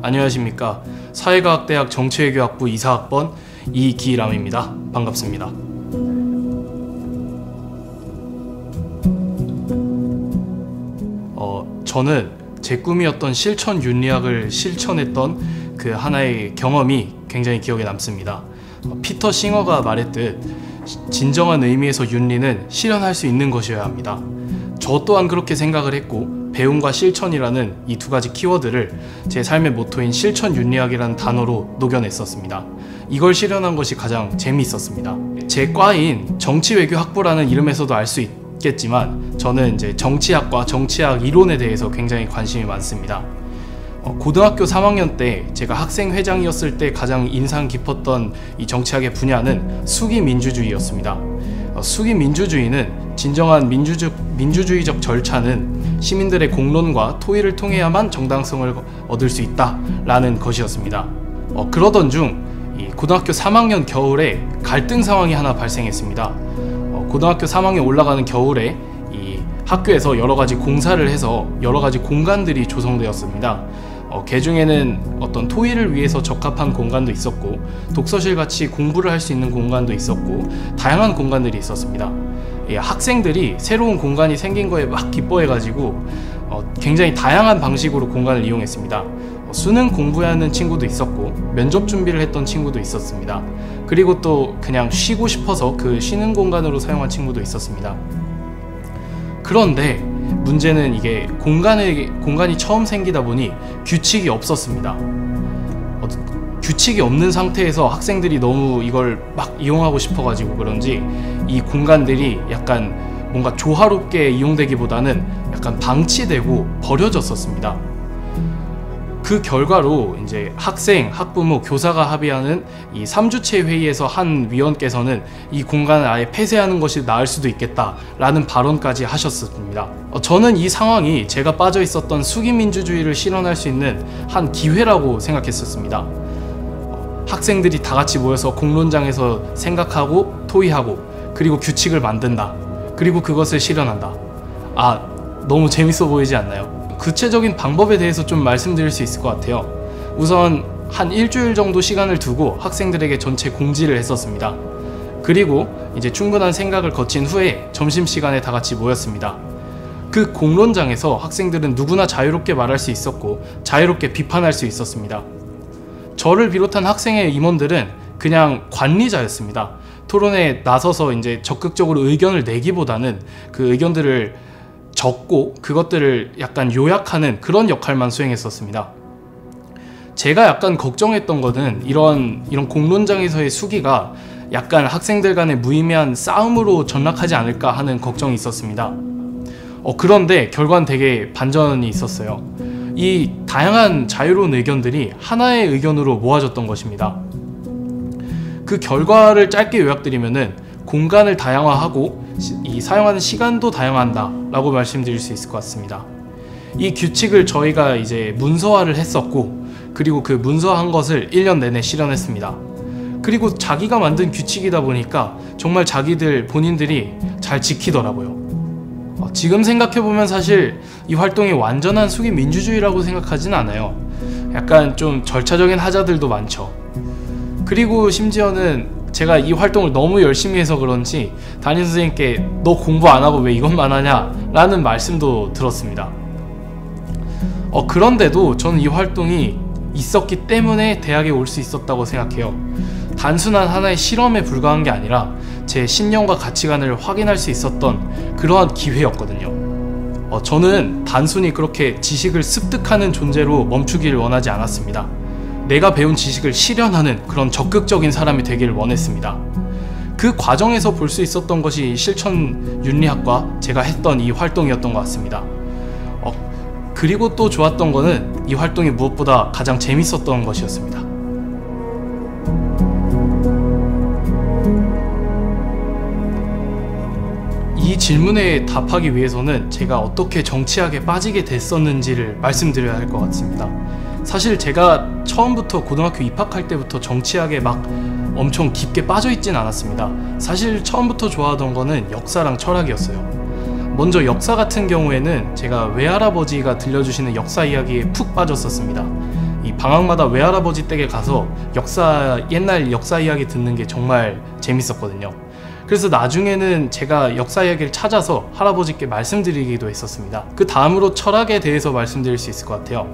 안녕하십니까. 사회과학대학 정치외교학부 이사학번 이기람입니다. 반갑습니다. 저는 제 꿈이었던 실천 윤리학을 실천했던 그 하나의 경험이 굉장히 기억에 남습니다. 피터 싱어가 말했듯 진정한 의미에서 윤리는 실현할 수 있는 것이어야 합니다. 저 또한 그렇게 생각을 했고 배움과 실천이라는 이 두 가지 키워드를 제 삶의 모토인 실천 윤리학이라는 단어로 녹여냈었습니다. 이걸 실현한 것이 가장 재미있었습니다. 제 과인 정치외교학부라는 이름에서도 알 수 있겠지만 저는 이제 정치학과 정치학 이론에 대해서 굉장히 관심이 많습니다. 고등학교 3학년 때 제가 학생회장이었을 때 가장 인상 깊었던 이 정치학의 분야는 수기민주주의였습니다. 수기민주주의는 진정한 민주주의적 절차는 시민들의 공론과 토의를 통해야만 정당성을 얻을 수 있다라는 것이었습니다. 그러던 중 이 고등학교 3학년 겨울에 갈등 상황이 하나 발생했습니다. 고등학교 3학년 올라가는 겨울에 이 학교에서 여러 가지 공사를 해서 여러 가지 공간들이 조성되었습니다. 그 중에는 어떤 토의를 위해서 적합한 공간도 있었고 독서실 같이 공부를 할 수 있는 공간도 있었고 다양한 공간들이 있었습니다. 학생들이 새로운 공간이 생긴 거에 막 기뻐해가지고 굉장히 다양한 방식으로 공간을 이용했습니다. 수능 공부하는 친구도 있었고 면접 준비를 했던 친구도 있었습니다. 그리고 또 그냥 쉬고 싶어서 그 쉬는 공간으로 사용한 친구도 있었습니다. 그런데 문제는 이게 공간이 처음 생기다 보니 규칙이 없었습니다. 규칙이 없는 상태에서 학생들이 너무 이걸 막 이용하고 싶어가지고 그런지 이 공간들이 약간 뭔가 조화롭게 이용되기보다는 약간 방치되고 버려졌었습니다. 그 결과로 이제 학생, 학부모, 교사가 합의하는 이 3주체 회의에서 한 위원께서는 이 공간을 아예 폐쇄하는 것이 나을 수도 있겠다라는 발언까지 하셨습니다. 저는 이 상황이 제가 빠져 있었던 수기민주주의를 실현할 수 있는 한 기회라고 생각했었습니다. 학생들이 다 같이 모여서 공론장에서 생각하고 토의하고 그리고 규칙을 만든다. 그리고 그것을 실현한다. 너무 재밌어 보이지 않나요? 구체적인 방법에 대해서 좀 말씀드릴 수 있을 것 같아요. 우선 한 일주일 정도 시간을 두고 학생들에게 전체 공지를 했었습니다. 그리고 이제 충분한 생각을 거친 후에 점심시간에 다 같이 모였습니다. 그 공론장에서 학생들은 누구나 자유롭게 말할 수 있었고 자유롭게 비판할 수 있었습니다. 저를 비롯한 학생의 임원들은 그냥 관리자였습니다. 토론에 나서서 이제 적극적으로 의견을 내기보다는 그 의견들을 적고 그것들을 약간 요약하는 그런 역할만 수행했었습니다. 제가 약간 걱정했던 거는 이런 공론장에서의 수기가 약간 학생들 간의 무의미한 싸움으로 전락하지 않을까 하는 걱정이 있었습니다. 그런데 결과는 되게 반전이 있었어요. 이 다양한 자유로운 의견들이 하나의 의견으로 모아졌던 것입니다. 그 결과를 짧게 요약드리면은 공간을 다양화하고 이 사용하는 시간도 다양화한다 라고 말씀드릴 수 있을 것 같습니다. 이 규칙을 저희가 이제 문서화를 했었고 그리고 그 문서화한 것을 1년 내내 실현했습니다. 그리고 자기가 만든 규칙이다 보니까 정말 본인들이 잘 지키더라고요. 지금 생각해보면 사실 이 활동이 완전한 수기민주주의라고 생각하진 않아요. 약간 좀 절차적인 하자들도 많죠. 그리고 심지어는 제가 이 활동을 너무 열심히 해서 그런지 담임선생님께 너 공부 안 하고 왜 이것만 하냐 라는 말씀도 들었습니다. 그런데도 저는 이 활동이 있었기 때문에 대학에 올 수 있었다고 생각해요. 단순한 하나의 실험에 불과한 게 아니라 제 신념과 가치관을 확인할 수 있었던 그러한 기회였거든요. 저는 단순히 그렇게 지식을 습득하는 존재로 멈추기를 원하지 않았습니다. 내가 배운 지식을 실현하는 그런 적극적인 사람이 되기를 원했습니다. 그 과정에서 볼 수 있었던 것이 실천 윤리학과 제가 했던 이 활동이었던 것 같습니다. 그리고 또 좋았던 거는 이 활동이 무엇보다 가장 재밌었던 것이었습니다. 이 질문에 답하기 위해서는 제가 어떻게 정치학에 빠지게 됐었는지를 말씀드려야 할 것 같습니다. 사실 제가 처음부터 고등학교 입학할 때부터 정치학에 막 엄청 깊게 빠져 있진 않았습니다. 사실 처음부터 좋아하던 거는 역사랑 철학이었어요. 먼저 역사 같은 경우에는 제가 외할아버지가 들려주시는 역사 이야기에 푹 빠졌었습니다. 이 방학마다 외할아버지 댁에 가서 옛날 역사 이야기 듣는 게 정말 재밌었거든요. 그래서 나중에는 제가 역사 이야기를 찾아서 할아버지께 말씀드리기도 했었습니다. 그 다음으로 철학에 대해서 말씀드릴 수 있을 것 같아요.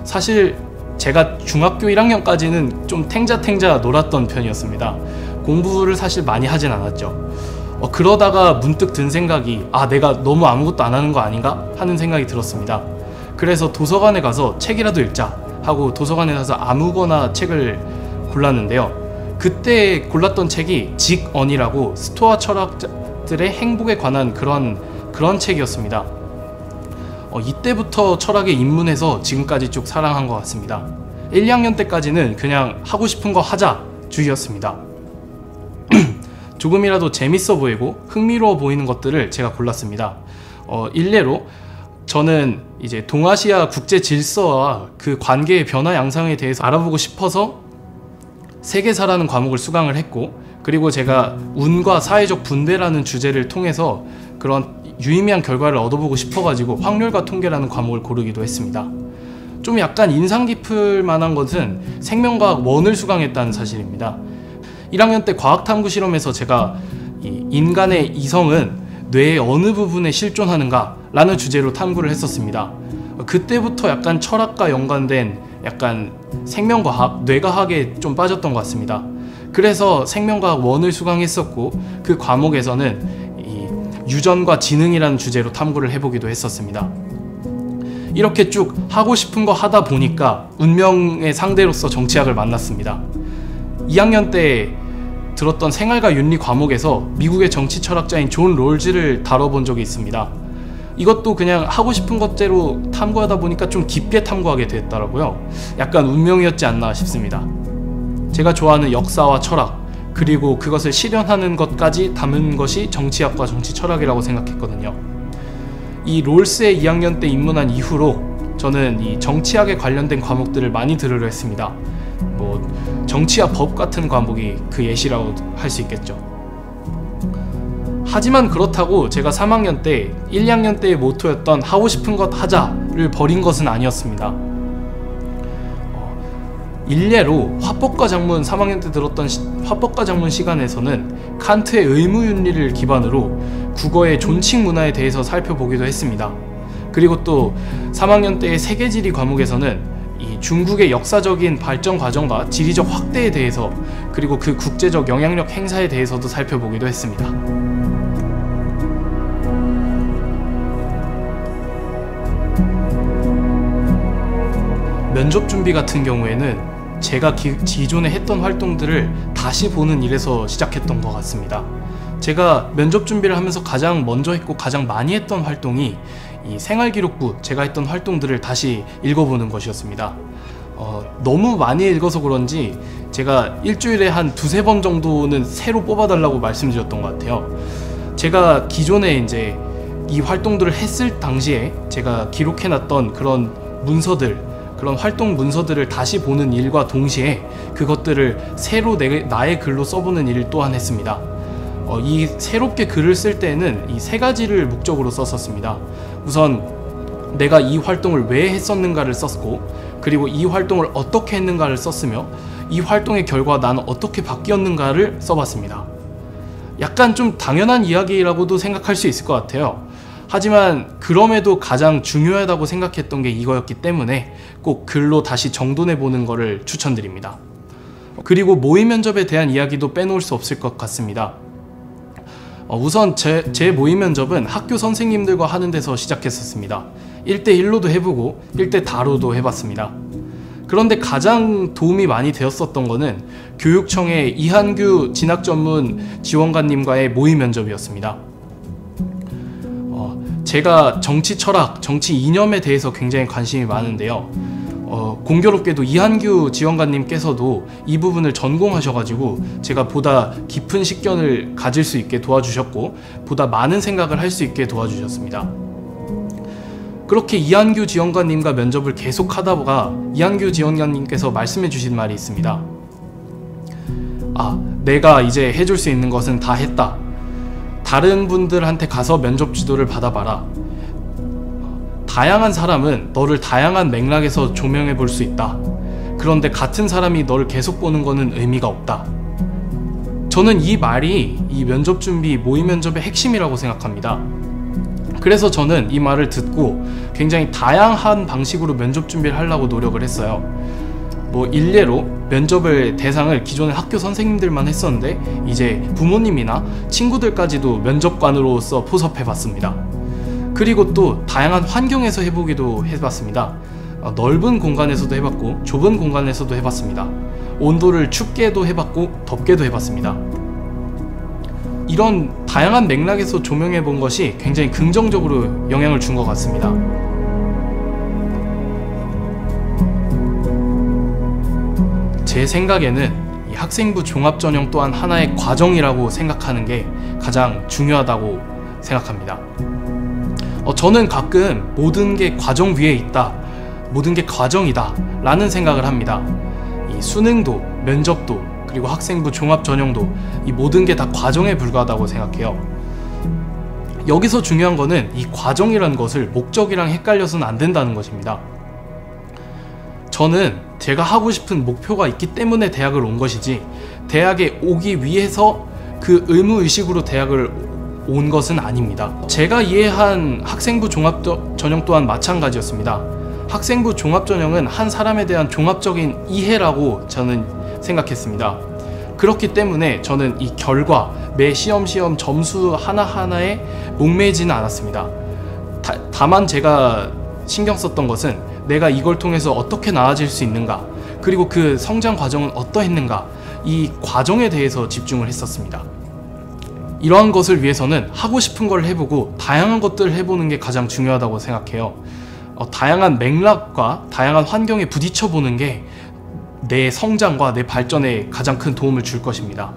사실 제가 중학교 1학년까지는 좀 탱자탱자 놀았던 편이었습니다. 공부를 사실 많이 하진 않았죠. 그러다가 문득 든 생각이 내가 너무 아무것도 안 하는 거 아닌가 하는 생각이 들었습니다. 그래서 도서관에 가서 책이라도 읽자 하고 도서관에 가서 아무거나 책을 골랐는데요. 그때 골랐던 책이 직언이라고 스토아 철학자들의 행복에 관한 그런 책이었습니다. 이때부터 철학에 입문해서 지금까지 쭉 사랑한 것 같습니다. 1, 2학년 때까지는 그냥 하고 싶은 거 하자 주의였습니다. 조금이라도 재밌어 보이고 흥미로워 보이는 것들을 제가 골랐습니다. 일례로 저는 이제 동아시아 국제 질서와 그 관계의 변화 양상에 대해서 알아보고 싶어서 세계사라는 과목을 수강을 했고, 그리고 제가 운과 사회적 분배라는 주제를 통해서 그런 유의미한 결과를 얻어보고 싶어가지고 확률과 통계라는 과목을 고르기도 했습니다. 좀 약간 인상 깊을 만한 것은 생명과학 1을 수강했다는 사실입니다. 1학년 때 과학탐구 실험에서 제가 인간의 이성은 뇌의 어느 부분에 실존하는가 라는 주제로 탐구를 했었습니다. 그때부터 약간 철학과 연관된 약간 생명과학, 뇌과학에 좀 빠졌던 것 같습니다. 그래서 생명과학 1을 수강했었고, 그 과목에서는 유전과 지능이라는 주제로 탐구를 해보기도 했었습니다. 이렇게 쭉 하고 싶은 거 하다 보니까 운명의 상대로서 정치학을 만났습니다. 2학년 때 들었던 생활과 윤리 과목에서 미국의 정치 철학자인 존 롤즈를 다뤄본 적이 있습니다. 이것도 그냥 하고 싶은 것대로 탐구하다 보니까 좀 깊게 탐구하게 됐더라고요. 약간 운명이었지 않나 싶습니다. 제가 좋아하는 역사와 철학, 그리고 그것을 실현하는 것까지 담은 것이 정치학과 정치 철학이라고 생각했거든요. 이 롤스에 2학년 때 입문한 이후로 저는 이 정치학에 관련된 과목들을 많이 들으려 했습니다. 정치학 법 같은 과목이 그 예시라고 할 수 있겠죠. 하지만 그렇다고 제가 3학년 때 1, 2학년 때의 모토였던 하고 싶은 것 하자를 버린 것은 아니었습니다. 일례로 화법과 작문 3학년 때 들었던 화법과 작문 시간에서는 칸트의 의무윤리를 기반으로 국어의 존칭 문화에 대해서 살펴보기도 했습니다. 그리고 또 3학년 때의 세계지리 과목에서는 이 중국의 역사적인 발전 과정과 지리적 확대에 대해서, 그리고 그 국제적 영향력 행사에 대해서도 살펴보기도 했습니다. 면접 준비 같은 경우에는 제가 기존에 했던 활동들을 다시 보는 일에서 시작했던 것 같습니다. 제가 면접 준비를 하면서 가장 먼저 했고 가장 많이 했던 활동이 이 생활기록부, 제가 했던 활동들을 다시 읽어보는 것이었습니다. 너무 많이 읽어서 그런지 제가 일주일에 한 2-3번 정도는 새로 뽑아달라고 말씀드렸던 것 같아요. 제가 기존에 이제 이 활동들을 했을 당시에 제가 기록해놨던 그런 문서들, 그런 활동 문서들을 다시 보는 일과 동시에 그것들을 새로 나의 글로 써보는 일 또한 했습니다. 이 새롭게 글을 쓸 때는 이 3가지를 목적으로 썼었습니다. 우선 내가 이 활동을 왜 했었는가를 썼고, 그리고 이 활동을 어떻게 했는가를 썼으며, 이 활동의 결과 나는 어떻게 바뀌었는가를 써봤습니다. 약간 좀 당연한 이야기라고도 생각할 수 있을 것 같아요. 하지만 그럼에도 가장 중요하다고 생각했던 게 이거였기 때문에 꼭 글로 다시 정돈해보는 것을 추천드립니다. 그리고 모의 면접에 대한 이야기도 빼놓을 수 없을 것 같습니다. 우선 제 모의 면접은 학교 선생님들과 하는 데서 시작했었습니다. 1대1로도 해보고 1대4로도 해봤습니다. 그런데 가장 도움이 많이 되었었던 거는 교육청의 이한규 진학전문 지원관님과의 모의 면접이었습니다. 제가 정치 철학, 정치 이념에 대해서 굉장히 관심이 많은데요. 공교롭게도 이한규 지원관님께서도 이 부분을 전공하셔가지고 제가 보다 깊은 식견을 가질 수 있게 도와주셨고, 보다 많은 생각을 할 수 있게 도와주셨습니다. 그렇게 이한규 지원관님과 면접을 계속 하다가 이한규 지원관님께서 말씀해 주신 말이 있습니다. 내가 이제 해줄 수 있는 것은 다 했다. 다른 분들한테 가서 면접 지도를 받아봐라. 다양한 사람은 너를 다양한 맥락에서 조명해 볼 수 있다. 그런데 같은 사람이 너를 계속 보는 거는 의미가 없다. 저는 이 말이 이 면접 준비 모의 면접의 핵심이라고 생각합니다. 그래서 저는 이 말을 듣고 굉장히 다양한 방식으로 면접 준비를 하려고 노력을 했어요. 일례로 면접을 대상을 기존의 학교 선생님들만 했었는데 이제 부모님이나 친구들까지도 면접관으로서 포섭해 봤습니다. 그리고 또 다양한 환경에서 해보기도 해봤습니다. 넓은 공간에서도 해봤고 좁은 공간에서도 해봤습니다. 온도를 춥게도 해봤고 덥게도 해봤습니다. 이런 다양한 맥락에서 조명해 본 것이 굉장히 긍정적으로 영향을 준 것 같습니다. 제 생각에는 이 학생부 종합전형 또한 하나의 과정이라고 생각하는 게 가장 중요하다고 생각합니다. 저는 가끔 모든 게 과정 위에 있다, 모든 게 과정이다 라는 생각을 합니다. 이 수능도, 면접도, 그리고 학생부 종합전형도 이 모든 게 다 과정에 불과하다고 생각해요. 여기서 중요한 거는 이 과정이라는 것을 목적이랑 헷갈려서는 안 된다는 것입니다. 저는 제가 하고 싶은 목표가 있기 때문에 대학을 온 것이지 대학에 오기 위해서 그 의무의식으로 대학을 온 것은 아닙니다. 제가 이해한 학생부 종합전형 또한 마찬가지였습니다. 학생부 종합전형은 한 사람에 대한 종합적인 이해라고 저는 생각했습니다. 그렇기 때문에 저는 이 결과, 매 시험 점수 하나하나에 목매지는 않았습니다. 다만 제가 신경 썼던 것은 내가 이걸 통해서 어떻게 나아질 수 있는가, 그리고 그 성장 과정은 어떠했는가, 이 과정에 대해서 집중을 했었습니다. 이러한 것을 위해서는 하고 싶은 걸 해보고 다양한 것들을 해보는 게 가장 중요하다고 생각해요. 다양한 맥락과 다양한 환경에 부딪혀보는 게 내 성장과 내 발전에 가장 큰 도움을 줄 것입니다.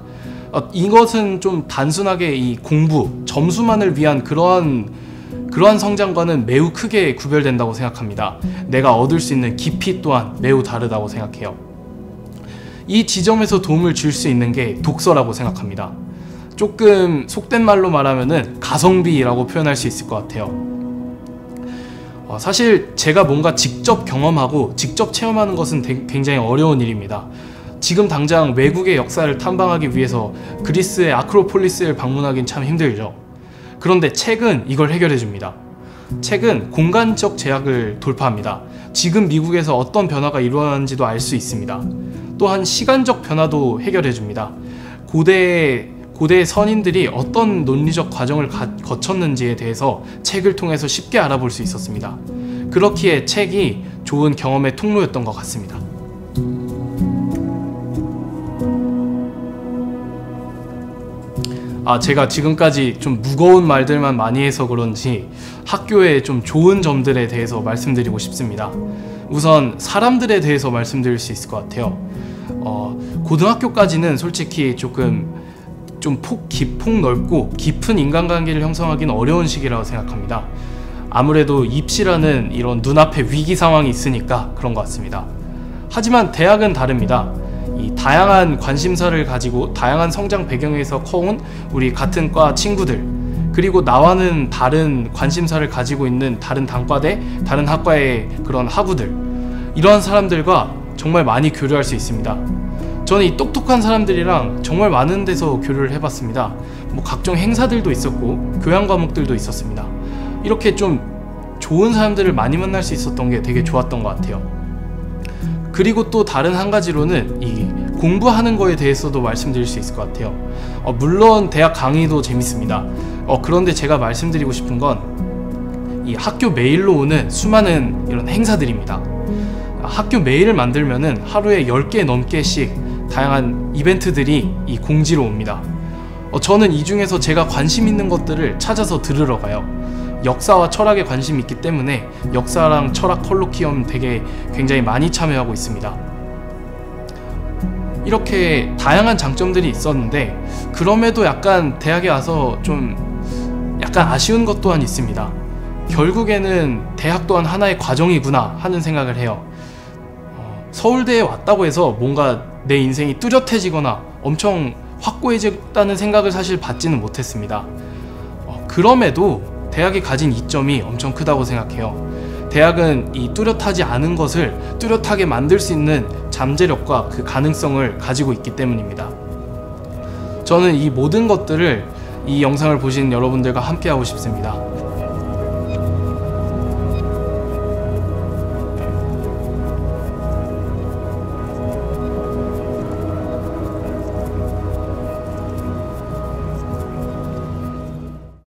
이것은 좀 단순하게 이 공부, 점수만을 위한 그러한 성장과는 매우 크게 구별된다고 생각합니다. 내가 얻을 수 있는 깊이 또한 매우 다르다고 생각해요. 이 지점에서 도움을 줄 수 있는 게 독서라고 생각합니다. 조금 속된 말로 말하면은 가성비라고 표현할 수 있을 것 같아요. 사실 제가 뭔가 직접 경험하고 직접 체험하는 것은 굉장히 어려운 일입니다. 지금 당장 외국의 역사를 탐방하기 위해서 그리스의 아크로폴리스를 방문하긴 참 힘들죠. 그런데 책은 이걸 해결해 줍니다. 책은 공간적 제약을 돌파합니다. 지금 미국에서 어떤 변화가 일어나는지도 알 수 있습니다. 또한 시간적 변화도 해결해 줍니다. 고대 선인들이 어떤 논리적 과정을 거쳤는지에 대해서 책을 통해서 쉽게 알아볼 수 있었습니다. 그렇기에 책이 좋은 경험의 통로였던 것 같습니다. 제가 지금까지 좀 무거운 말들만 많이 해서 그런지 학교의 좀 좋은 점들에 대해서 말씀드리고 싶습니다. 우선 사람들에 대해서 말씀드릴 수 있을 것 같아요. 고등학교까지는 솔직히 좀 폭 넓고 깊은 인간관계를 형성하기는 어려운 시기라고 생각합니다. 아무래도 입시라는 이런 눈앞에 위기 상황이 있으니까 그런 것 같습니다. 하지만 대학은 다릅니다. 이 다양한 관심사를 가지고 다양한 성장 배경에서 커온 우리 같은 과 친구들, 그리고 나와는 다른 관심사를 가지고 있는 다른 단과대, 다른 학과의 그런 학우들, 이러한 사람들과 정말 많이 교류할 수 있습니다. 저는 이 똑똑한 사람들이랑 정말 많은 데서 교류를 해봤습니다. 각종 행사들도 있었고 교양 과목들도 있었습니다. 이렇게 좀 좋은 사람들을 많이 만날 수 있었던 게 되게 좋았던 것 같아요. 그리고 또 다른 한 가지로는 이 공부하는 거에 대해서도 말씀드릴 수 있을 것 같아요. 물론 대학 강의도 재밌습니다. 그런데 제가 말씀드리고 싶은 건 이 학교 메일로 오는 수많은 이런 행사들입니다. 학교 메일을 만들면은 하루에 10개 넘게씩 다양한 이벤트들이 이 공지로 옵니다. 저는 이 중에서 제가 관심 있는 것들을 찾아서 들으러 가요. 역사와 철학에 관심이 있기 때문에 역사랑 철학 컬로키엄 굉장히 많이 참여하고 있습니다. 이렇게 다양한 장점들이 있었는데 그럼에도 약간 대학에 와서 좀 약간 아쉬운 것 또한 있습니다. 결국에는 대학 또한 하나의 과정이구나 하는 생각을 해요. 서울대에 왔다고 해서 뭔가 내 인생이 뚜렷해지거나 엄청 확고해졌다는 생각을 사실 받지는 못했습니다. 그럼에도 대학이 가진 이점이 엄청 크다고 생각해요. 대학은 이 뚜렷하지 않은 것을 뚜렷하게 만들 수 있는 잠재력과 그 가능성을 가지고 있기 때문입니다. 저는 이 모든 것들을 이 영상을 보신 여러분들과 함께 하고 싶습니다.